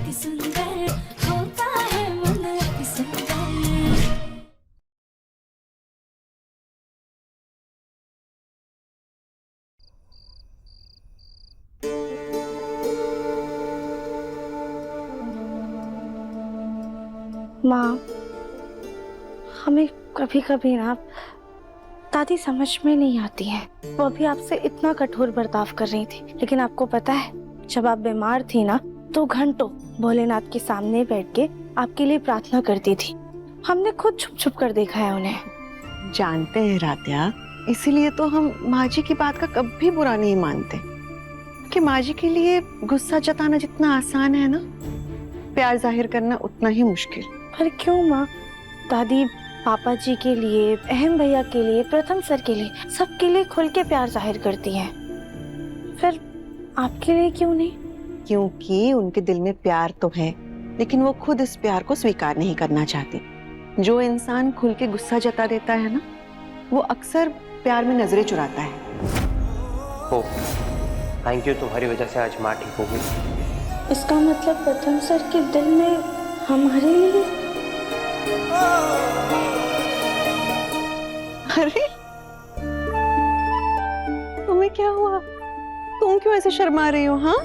अति सुंदर होता है मन अति सुंदर। माँ, हमें कभी कभी ना दादी समझ में नहीं आती है। वो अभी आपसे इतना कठोर बर्ताव कर रही थी, लेकिन आपको पता है जब आप बीमार थी ना तो घंटों भोलेनाथ के सामने बैठ के आपके लिए प्रार्थना करती थी। हमने खुद छुप छुप कर देखा है उन्हें। जानते हैं रात्या, इसीलिए तो हम माँ जी की बात का कभी बुरा नहीं मानते कि माँ जी के लिए गुस्सा जताना जितना आसान है ना, प्यार जाहिर करना उतना ही मुश्किल। पर क्यों माँ? दादी पापा जी के लिए, अहम भैया के लिए, प्रथम सर के लिए, सबके लिए खुल के प्यार जाहिर करती हैं। फिर आपके लिए क्यों नहीं? क्योंकि उनके दिल में प्यार तो है, लेकिन वो खुद इस प्यार को स्वीकार नहीं करना चाहती। जो इंसान खुल के गुस्सा जता देता है ना, वो अक्सर प्यार में नजरें चुराता है। हो, थैंक यू, तुम्हारी वजह से आज माँ ठीक हो गई। इसका मतलब प्रथम सर के दिल में हमारे लिए। अरे तुम्हें क्या हुआ? तुम क्यों ऐसे शर्मा रही हो? हाँ,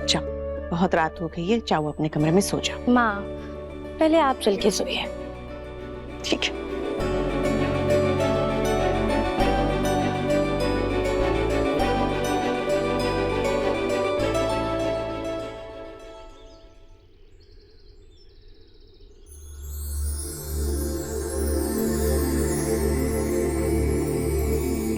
जाओ, बहुत रात हो गई है, जाओ अपने कमरे में सो जाओ। माँ, पहले आप चल के सोइए। ठीक है।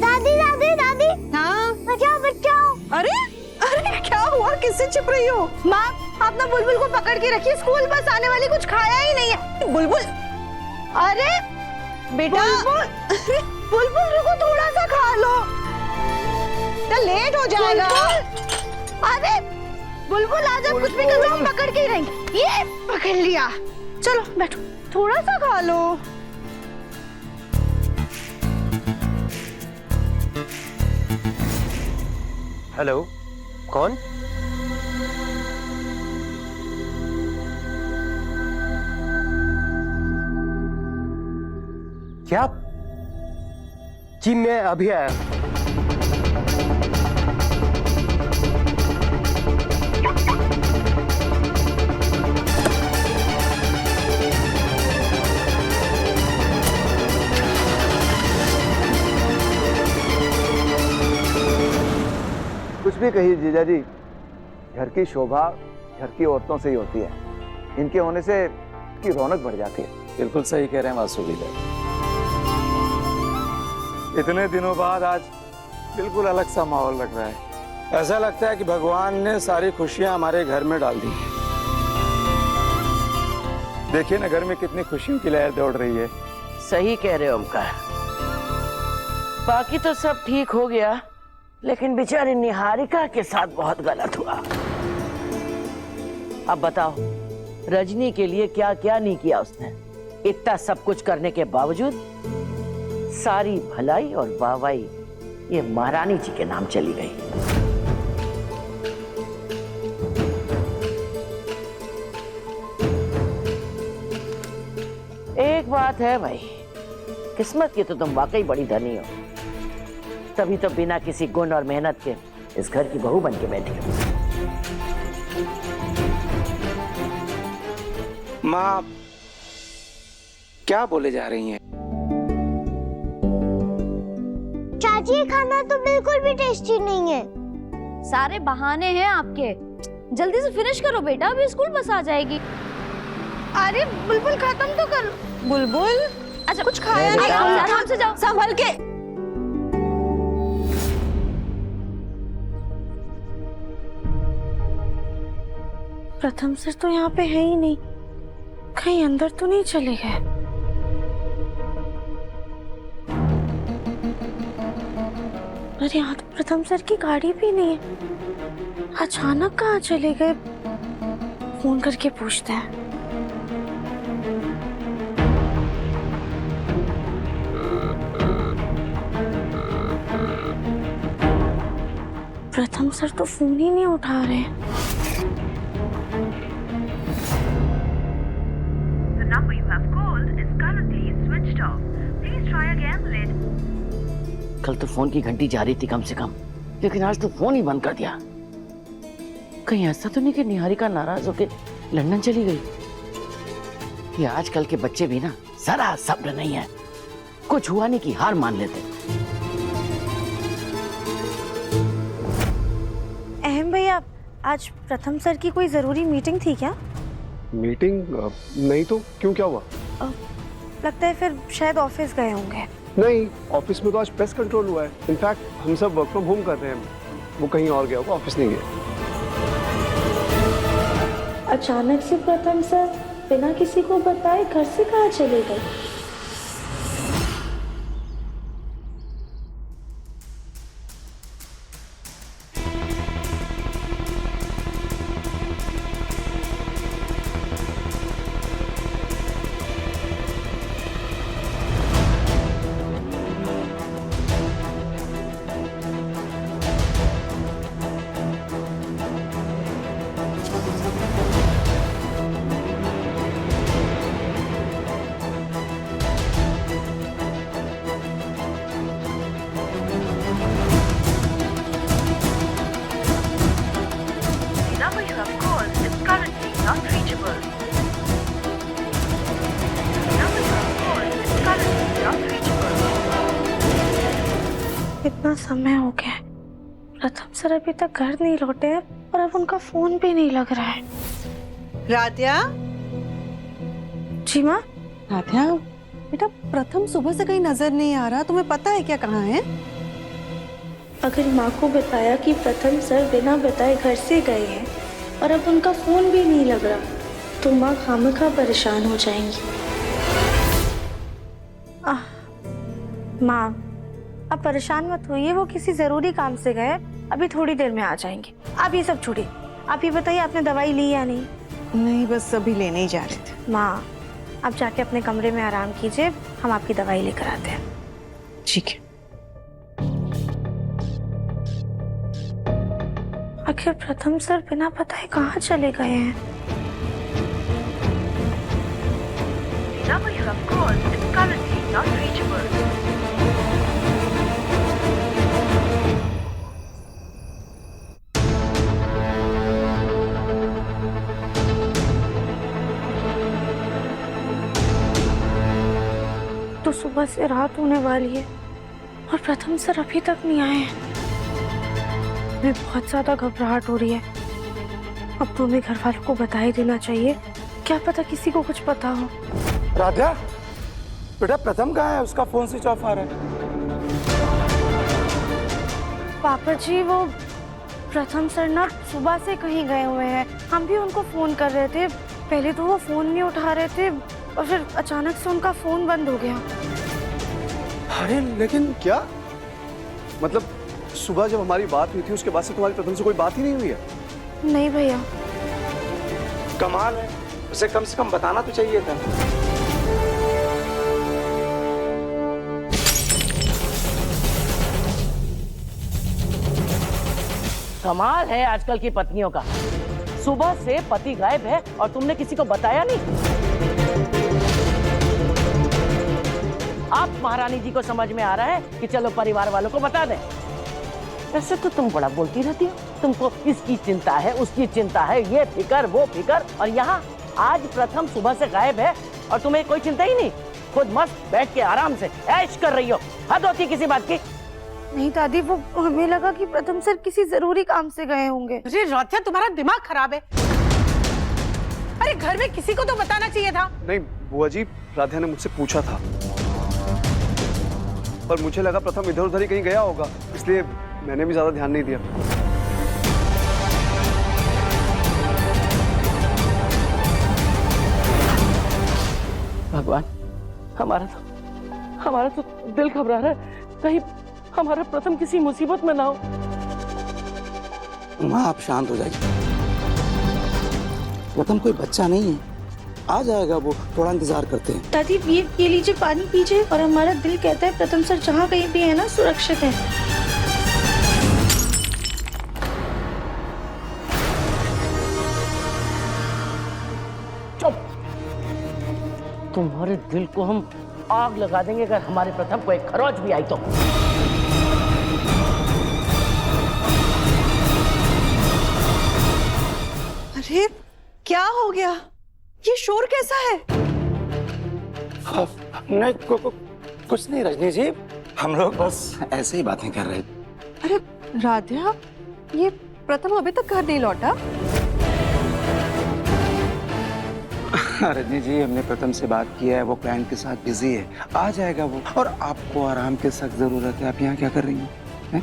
दादी दादी दादी, हाँ, बचाओ बचाओ। अरे अरे क्या हुआ? किससे छिप रही हो? माँ, आप ना बुलबुल को पकड़ के रखिए, स्कूल बस आने वाली, कुछ खाया ही नहीं है। बुलबुल, अरे बेटा, बुलबुल रुको, थोड़ा सा खा लो, तो लेट हो जाएगा। अरे बुलबुल आज आप कुछ भी कर लो, हम पकड़ के ही रहेंगे। ये पकड़ लिया, चलो बैठो, थोड़ा सा खा लो। हेलो, कौन? क्या? जी मैं अभी आया। कुछ भी कहिए जीजा जी, घर की शोभा घर की औरतों से ही होती है। इनके होने से की रौनक बढ़ जाती है। बिल्कुल सही कह रहे हैं वासु भैया। इतने दिनों बाद आज बिल्कुल अलग सा माहौल लग रहा है। ऐसा लगता है कि भगवान ने सारी खुशियां हमारे घर में डाल दी। देखिए ना, घर में कितनी खुशियों की लहर दौड़ रही है। सही कह रहे हो ओमकार। बाकी तो सब ठीक हो गया, लेकिन बेचारी निहारिका के साथ बहुत गलत हुआ। अब बताओ, रजनी के लिए क्या क्या नहीं किया उसने। इतना सब कुछ करने के बावजूद सारी भलाई और वाहवाही ये महारानी जी के नाम चली गई। एक बात है भाई, किस्मत की तो तुम वाकई बड़ी धनी हो, तभी तो बिना किसी गुण और मेहनत के इस घर की बहू बन के बैठी हो। माँ क्या बोले जा रही हैं? चाची, ये खाना तो बिल्कुल भी टेस्टी नहीं है। सारे बहाने हैं आपके, जल्दी से फिनिश करो बेटा, अभी स्कूल बस आ जाएगी। अरे बुलबुल खत्म तो कर। बुलबुल, अच्छा कुछ खाया नहीं? आराम से जाओ, संभल के। प्रथम सर तो यहाँ पे है ही नहीं, कहीं अंदर तो नहीं चले गए? अरे यहाँ तो प्रथम सर की गाड़ी भी नहीं है, अचानक कहाँ चले गए? फोन करके पूछते हैं। प्रथम सर तो फोन ही नहीं उठा रहे। number you have called is currently switched off. Please try again later. कल तो फोन की घंटी जा रही थी कम से कम, लेकिन आज तो फोन ही बंद कर दिया। कहीं ऐसा तो नहीं कि निहारिका नाराज होकर लंदन चली गई? ये आजकल के बच्चे भी ना जरा सब्र नहीं है, कुछ हुआ नहीं कि हार मान लेते। अहम भैया, आज प्रथम सर की कोई जरूरी मीटिंग थी क्या? मीटिंग नहीं तो क्यों, क्या हुआ? लगता है फिर शायद ऑफिस गए होंगे। नहीं, ऑफिस में तो आज पेस्ट कंट्रोल हुआ है। इनफैक्ट हम सब वर्क फ्रॉम होम कर रहे हैं, वो कहीं और गया होगा, ऑफिस नहीं गया। अचानक से प्रथम सर बिना किसी को बताए घर से कहाँ चले गए? The number you have called is currently not reachable. The number you have called is currently not reachable. इतना समय हो गया, प्रथम सर अभी तक घर नहीं लौटे हैं और अब उनका फोन भी नहीं लग रहा है। राध्या, जी माँ। राध्या बेटा, प्रथम सुबह से कहीं नजर नहीं आ रहा, तुम्हें पता है क्या कहाँ है? अगर माँ को बताया कि प्रथम सर बिना बताए घर से गए हैं और अब उनका फोन भी नहीं लग रहा, तो माँ खामखा परेशान हो जाएंगी। माँ, अब परेशान मत होइए, वो किसी जरूरी काम से गए, अभी थोड़ी देर में आ जाएंगे। आप ये सब छोड़िए, आप ये बताइए आपने दवाई ली या नहीं? नहीं, बस अभी लेने ही जा रहे थे। माँ, आप जाके अपने कमरे में आराम कीजिए, हम आपकी दवाई लेकर आते हैं। ठीक है। आखिर प्रथम सर बिना बताए कहाँ चले गए हैं? The number you have called is currently not reachable. तो सुबह से रात होने वाली है और प्रथम सर अभी तक नहीं आए हैं। मैं बहुत ज्यादा घबराहट हो रही है। अब तो हमें घर वालों को बता ही देना चाहिए, क्या पता किसी को कुछ पता हो। राधा, बेटा प्रथम कहाँ है? उसका फोन स्विच ऑफ आ रहा है। पापा जी, वो प्रथम सर ना सुबह से कहीं गए हुए हैं, हम भी उनको फोन कर रहे थे। पहले तो वो फोन नहीं उठा रहे थे और फिर अचानक से उनका फोन बंद हो गया। अरे लेकिन क्या मतलब, सुबह जब हमारी बात हुई थी उसके बाद से तुम्हारी प्रथम से कोई बात ही नहीं हुई है? नहीं भैया। कमाल है, उसे कम से कम बताना तो चाहिए था। कमाल है आजकल की पत्नियों का, सुबह से पति गायब है और तुमने किसी को बताया नहीं। आप महारानी जी को समझ में आ रहा है कि चलो परिवार वालों को बता दें। ऐसे तो तुम बड़ा बोलती रहती हो, तुमको इसकी चिंता है, उसकी चिंता है, ये फिकर वो फिकर, और यहाँ आज प्रथम सुबह से गायब है और तुम्हें कोई चिंता ही नहीं। खुद मस्त बैठ के आराम से ऐश कर रही हो, हद होती है किसी बात की। नहीं दादी, वो हमें लगा कि प्रथम सर किसी जरूरी काम से गए होंगे। अरे राध्या, तुम्हारा दिमाग खराब है। अरे घर में किसी को तो बताना चाहिए था। नहीं बुआ जी, राधा ने मुझसे पूछा था, पर मुझे लगा प्रथम इधर उधर ही कहीं गया होगा, इसलिए मैंने भी ज्यादा ध्यान नहीं दिया। भगवान, हमारा तो दिल घबरा रहा है, कहीं हमारा प्रथम किसी मुसीबत में ना हो। माँ, आप शांत हो जाइए। प्रथम कोई बच्चा नहीं है, आ जाएगा वो, थोड़ा इंतजार करते हैं। दादी, ये लीजिए, पानी पीजिए, और हमारा दिल कहता है प्रथम सर जहाँ कहीं भी है ना, सुरक्षित है। चुप, तुम्हारे दिल को हम आग लगा देंगे अगर हमारे प्रथम को एक खरोच भी आई तो। अरे क्या हो गया? ये शोर कैसा है? नहीं कुछ नहीं रजनी जी, हम लोग बस ऐसे ही बातें कर रहे थे। अरे राध्या, ये प्रथम अभी तक घर नहीं लौटा? रजनी जी, हमने प्रथम से बात किया है, वो क्लाइंट के साथ बिजी है, आ जाएगा वो। और आपको आराम की सख्त जरूरत है। आप यहाँ क्या कर रही हैं?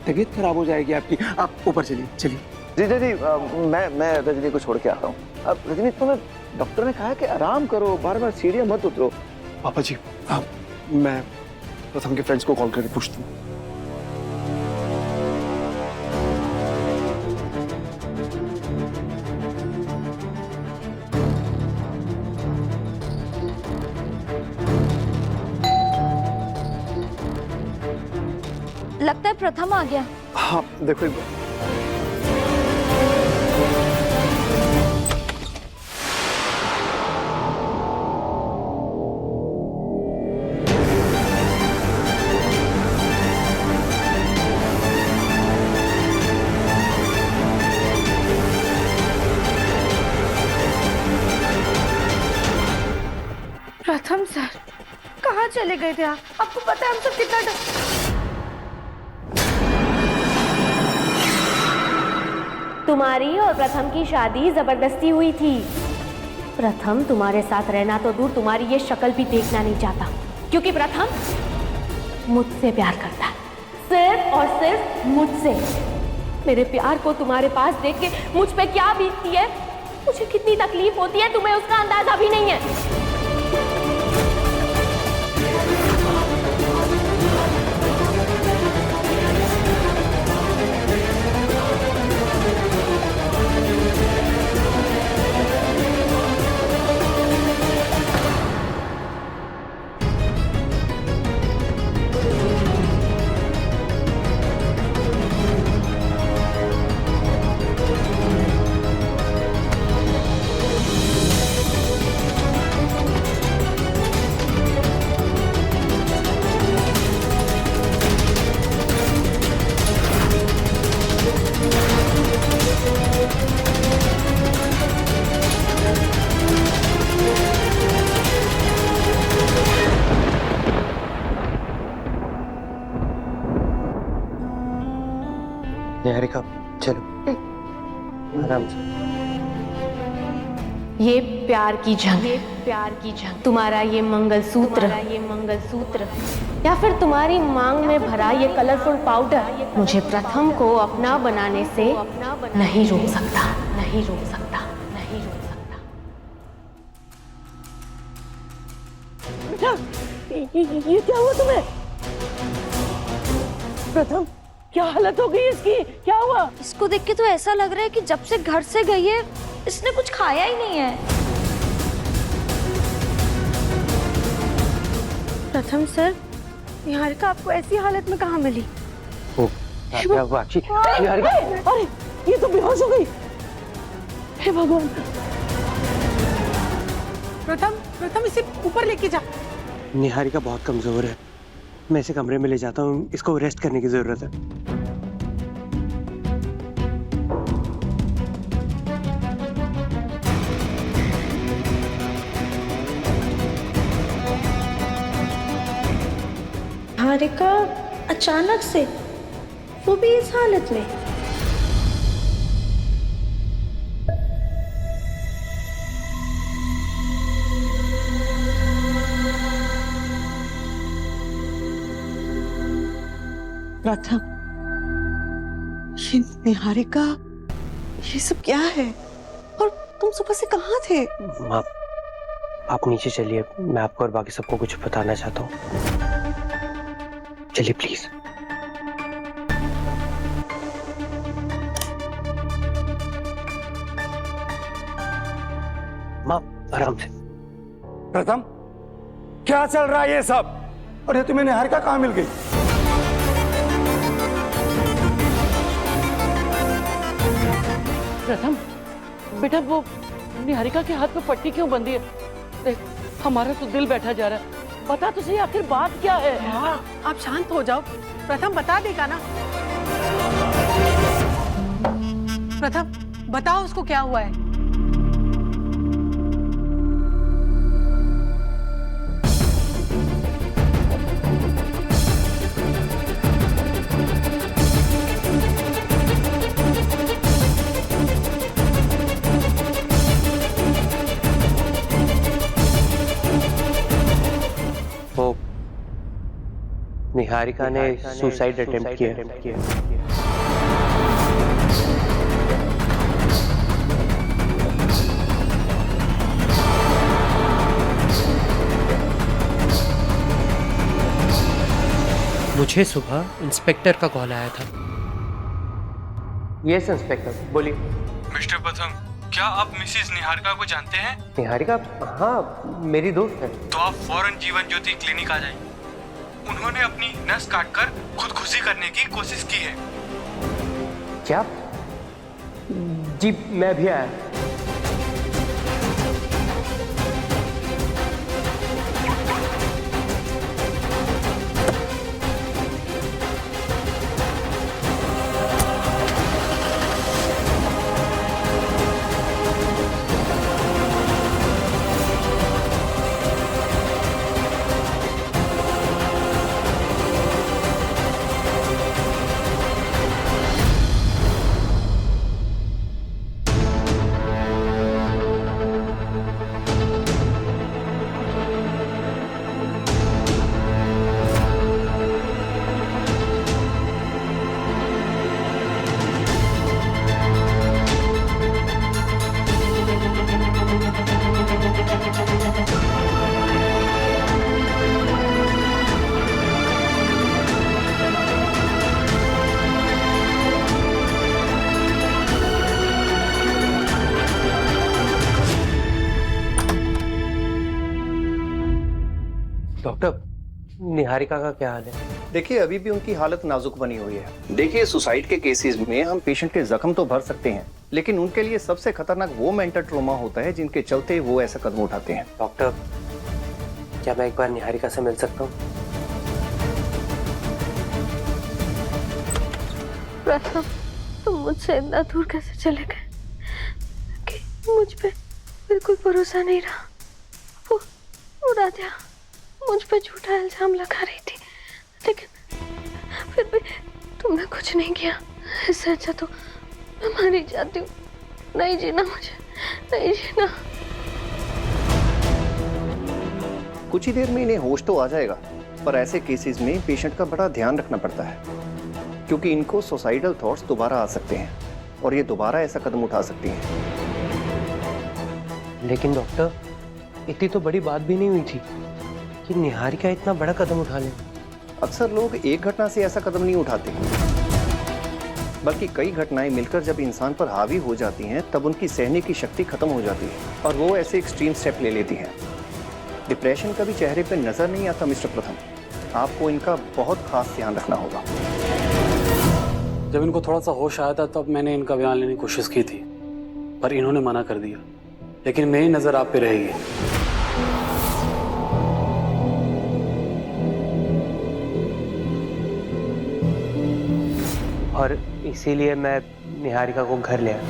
तबीयत खराब हो जाएगी आपकी। आप ऊपर चलिए चलिए। जीजा जी, मैं रजनी को छोड़ के आता हूँ। अब रजनी, तुम्हें डॉक्टर ने कहा है कि आराम करो, बार बार सीढ़ियाँ मत उतरो। पापा जी, मैं प्रथम के फ्रेंड्स को कॉल करके पूछता हूँ। लगता है प्रथम आ गया। हाँ देखो एक बार। प्रथम सर, कहाँ चले गए थे आप? आपको पता है हम सब कितना तुम्हारी और प्रथम की शादी जबरदस्ती हुई थी। प्रथम तुम्हारे साथ रहना तो दूर, तुम्हारी ये शक्ल भी देखना नहीं चाहता, क्योंकि प्रथम मुझसे प्यार करता है, सिर्फ और सिर्फ मुझसे। मेरे प्यार को तुम्हारे पास देख के मुझ पे क्या बीतती है, मुझे कितनी तकलीफ होती है, तुम्हें उसका अंदाजा भी नहीं है। निहारिका, चलो आराम से। ये प्यार की जंग, ये प्यार की जंग। तुम्हारा ये मंगलसूत्र, या फिर तुम्हारी मांग में भरा ये कलरफुल पाउडर मुझे प्रथम को अपना बनाने से नहीं रोक सकता, नहीं रोक सकता, नहीं रोक सकता। बेटा, ये क्या हुआ तुम्हें? प्रथम, क्या हालत हो गई इसकी? क्या हुआ? इसको देख के तो ऐसा लग रहा है कि जब से घर से गई है इसने कुछ खाया ही नहीं है। प्रथम सर, निहारिका आपको ऐसी हालत में कहाँ मिली? क्या हुआ? निहारिका, अरे ये तो बेहोश हो गई। हे भगवान। प्रथम इसे ऊपर लेके जा। निहारिका बहुत कमजोर है, मैं इसे कमरे में ले जाता हूँ, इसको रेस्ट करने की जरूरत है। निहारिका अचानक से, वो भी इस हालत में? प्रथम, ये निहारिका, ये सब क्या है? और तुम सुबह से कहाँ थे? माँ, आप नीचे चलिए, मैं आपको और बाकी सबको कुछ बताना चाहता हूँ। चलिए प्लीज। माँ, आराम से। प्रथम, क्या चल रहा है ये सब? और ये तुम्हें निहारिका कहाँ मिल गई? प्रथम, बेटा वो निहारिका के हाथ में पट्टी क्यों बंधी है? देख, हमारा तो दिल बैठा जा रहा है। बता तो सही आखिर बात क्या है? आप शांत हो जाओ, प्रथम बता देगा ना। प्रथम बताओ उसको क्या हुआ है। वो निहारिका ने सुसाइड अटेम्प्ट किया। मुझे सुबह इंस्पेक्टर का कॉल आया था। यस इंस्पेक्टर, बोलिए। मिस्टर प्रथम, क्या आप मिसेस निहारिका को जानते हैं? निहारिका? हाँ, मेरी दोस्त है। तो आप फौरन जीवन ज्योति क्लिनिक आ जाइए। उन्होंने अपनी नस काटकर खुदकुशी करने की कोशिश की है। क्या? जी मैं भी आया। डॉक्टर, निहारिका का क्या हाल है? देखिए अभी भी उनकी हालत नाजुक बनी हुई है। देखिए सुसाइड के केसेस में हम पेशेंट के जख्म तो भर सकते हैं, लेकिन उनके लिए सबसे खतरनाक वो मेंटल ट्रॉमा होता है जिनके चलते वो ऐसा कदम उठाते हैं। डॉक्टर, क्या मैं एक बार निहारिका से मिल सकता हूँ? प्रथम, तुम मुझसे इतना दूर कैसे चले गए कि मुझ पे बिल्कुल भरोसा नहीं रहा। वो राधिया मुझ पे झूठा इल्जाम लगा रही थी, लेकिन फिर भी तुमने कुछ नहीं किया। इससे अच्छा तो मैं मर ही जाती हूँ। नहीं जीना मुझे, नहीं जीना। कुछ ही देर में इन्हें होश तो आ जाएगा, पर ऐसे केसेस में पेशेंट का बड़ा ध्यान रखना पड़ता है, क्योंकि इनको सुसाइडल थॉट्स दोबारा आ सकते हैं और ये दोबारा ऐसा कदम उठा सकती हैं। लेकिन डॉक्टर, इतनी तो बड़ी बात भी नहीं हुई थी कि निहारिका इतना बड़ा कदम उठा ले। अक्सर लोग एक घटना से ऐसा कदम नहीं उठाते, बल्कि कई घटनाएं मिलकर जब इंसान पर हावी हो जाती हैं तब उनकी सहने की शक्ति खत्म हो जाती है और वो ऐसे एक्सट्रीम स्टेप ले लेती हैं। डिप्रेशन कभी चेहरे पर नजर नहीं आता मिस्टर प्रथम, आपको इनका बहुत खास ध्यान रखना होगा। जब इनको थोड़ा सा होश आया था तब मैंने इनका बयान लेने की कोशिश की थी, पर इन्होंने मना कर दिया। लेकिन मेरी नजर आप पे रहेगी। और इसीलिए मैं निहारिका को घर ले आया।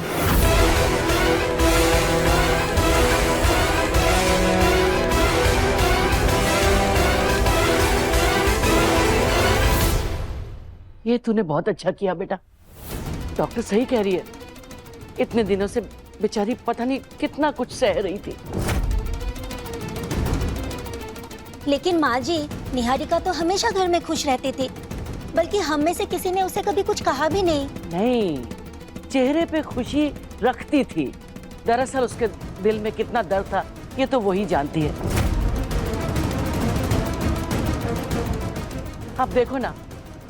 ये तूने बहुत अच्छा किया बेटा। डॉक्टर सही कह रही है, इतने दिनों से बेचारी पता नहीं कितना कुछ सह रही थी। लेकिन माँ जी, निहारिका तो हमेशा घर में खुश रहती थी, बल्कि हम में से किसी ने उसे कभी कुछ कहा भी नहीं। नहीं, चेहरे पे खुशी रखती थी। दरअसल उसके दिल में कितना दर्द था ये तो वही जानती है। अब देखो ना,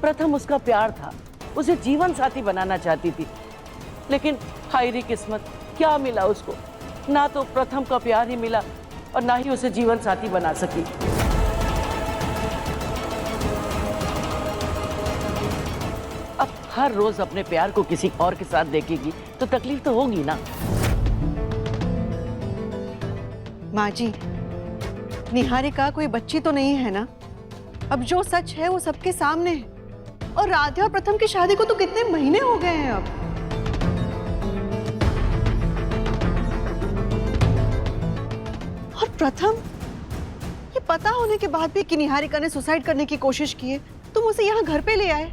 प्रथम उसका प्यार था, उसे जीवन साथी बनाना चाहती थी, लेकिन हायरी किस्मत, क्या मिला उसको? ना तो प्रथम का प्यार ही मिला और ना ही उसे जीवन साथी बना सकी। अब हर रोज अपने प्यार को किसी और के साथ देखेगी तो तकलीफ तो होगी ना। माँ जी, निहारिका कोई बच्ची तो नहीं है ना। अब जो सच है वो सबके सामने है। और राधा और प्रथम की शादी को तो कितने महीने हो गए हैं अब। और प्रथम, ये पता होने के बाद भी कि निहारिका ने सुसाइड करने की कोशिश की है, तुम उसे यहाँ घर पे ले आए।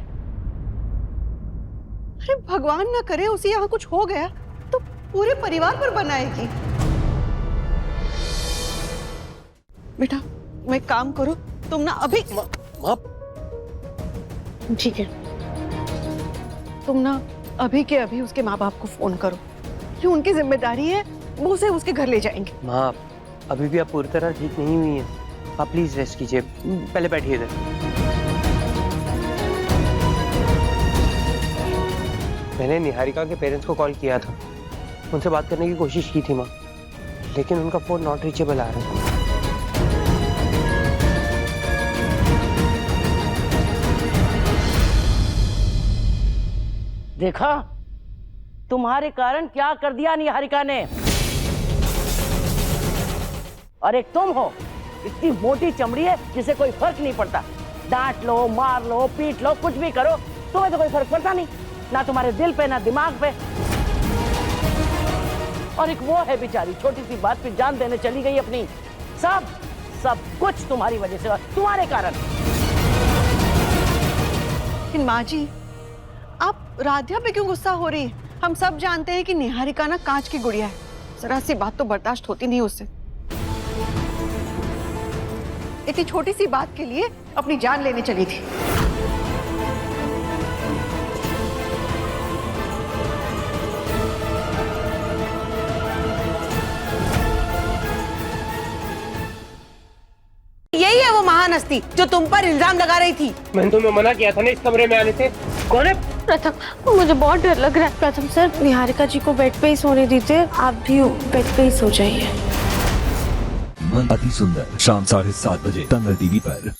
अरे भगवान ना करे उसे यहाँ कुछ हो गया तो पूरे परिवार पर बनाएगी। बेटा मैं काम करो, तुम ना अभी ठीक है, तुम ना अभी के अभी उसके माँ बाप को फोन करो। ये उनकी जिम्मेदारी है, वो उसे उसके घर ले जाएंगे। माँ अभी भी आप पूरी तरह ठीक नहीं हुई हैं, आप प्लीज रेस्ट कीजिए, पहले बैठिए इधर। मैंने निहारिका के पेरेंट्स को कॉल किया था, उनसे बात करने की कोशिश की थी माँ, लेकिन उनका फोन नॉट रीचेबल आ रहा है। देखा तुम्हारे कारण क्या कर दिया निहारिका ने। और एक तुम हो, इतनी मोटी चमड़ी है जिसे कोई फर्क नहीं पड़ता। डांट लो, मार लो, पीट लो, कुछ भी करो, तुम्हें तो कोई फर्क पड़ता नहीं, ना तुम्हारे दिल पे ना दिमाग पे। और एक वो है बेचारी, छोटी सी बात पे जान देने चली गई अपनी। सब कुछ तुम्हारी वजह से, तुम्हारे कारण। लेकिन माँ जी, आप राधा पे क्यों गुस्सा हो रही है? हम सब जानते हैं कि निहारिका ना कांच की गुड़िया है, जरा सी बात तो बर्दाश्त होती नहीं उससे। इतनी छोटी सी बात के लिए अपनी जान लेने चली थी। यही है वो महान हस्ती जो तुम पर इल्जाम लगा रही थी। मैंने तुम्हें मना किया था ना इस कमरे में आने से। कौन है? प्रथम, मुझे बहुत डर लग रहा है। प्रथम सर, निहारिका जी को बेड पे ही सोने दीजिए, आप भी बेड पे ही सो जाइए। अति सुंदर शाम 7:30 बजे तंगल टीवी पर।